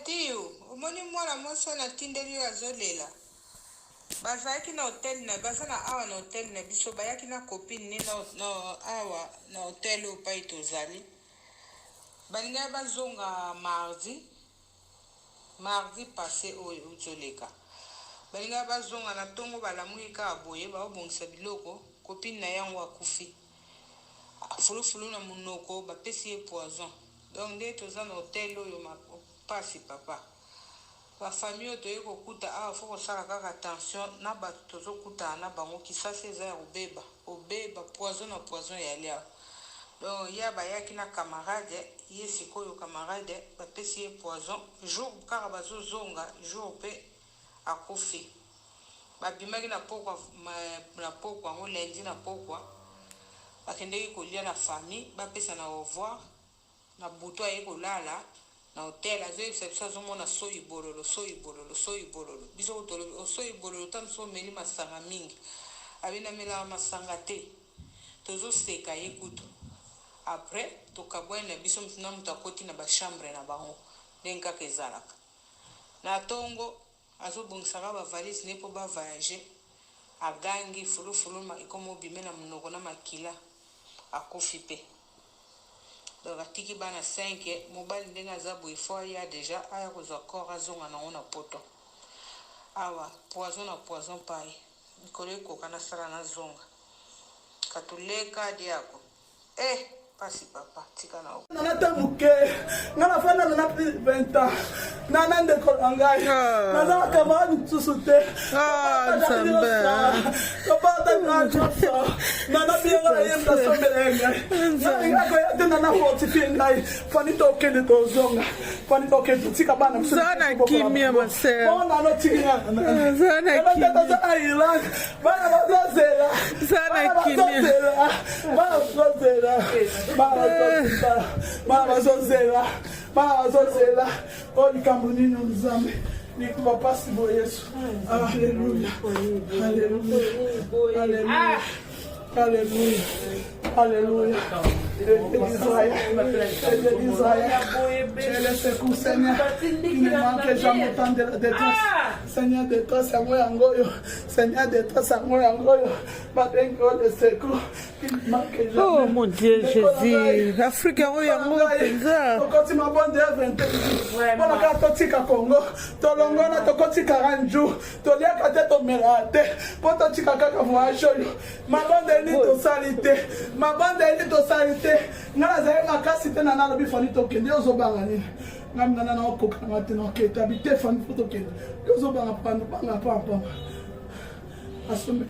Tio, omoni mwana mwasi na tindeli azolela. Bazaki na hotel na bazana awa na hotel na biso bayaki na copine ni na awa na hotel opai tozali. Balinga bazonga mardi passé au Toleka. Balinga bazonga na tongo balamuika aboye ba obongisa biloko copine na yango akufi. Fulu na munoko ba pesi poison. Donc nde toza na hotel oyo pasi papa. La famille to yeko kuta faut sala kaka attention na ba tozo kuta na bango kisasi za obeba poison ya lia. Donc ya ba yaki na camarade sikoyo camarade ba pesi poison jour kaka bazo zonga jour pe akufi. Ba bimaki na pokwa ngo lundi na pokwa. Bakendeki kolia na famille ba pesa na au revoir na buto ayeko lala na hotel azo mona soyi bololo biso tolo soyi bololo tan so meli masanga mingi abina mela masanga te tozo seka yekuto après to kabwana biso mtuna mutakoti na ba chambre na bango denka kezalaka na tongo azo bongsaka ba valise ne po ba voyager agangi fulu ma ikomo bimena munoko na makila akufi pe. Donc atiki bana 5 mobile ndenga za boifo ya déjà aya ko zakor azonga na ona poto awa poison pai ikole ko kana sala na zonga katuleka diako pasi papa tika na nana tamuke ngana fana na 20 ans nana ndeko langai nana kama ntusute nsambe papa nana nana bianga yenda sombelenga nana ko yata nana fortifie ngai fani tokende tozonga fani tokende tika bana sana kimia mase bona no tika sana kimia za Ireland bana bazela sana kimia Bazozela oli kambuni nzambe ni kwa pasi bo Yesu. Haleluya. Haleluya. Haleluya. Haleluya. Seigneur de toi, oh mon Dieu Jésus, Afrique yango penza. Okoti mabonde Bona ka totika Congo, tolongona tokoti 40 jours, toliaka te to merate, poto tika kaka voyage yo. Mabonde ni to salite, ngala za makasi te na nalobi fani tokende ozobanga nini. Ngamna na okoka na te no keta bite fani tokende. Ozobanga panda panga pamba. Asumbi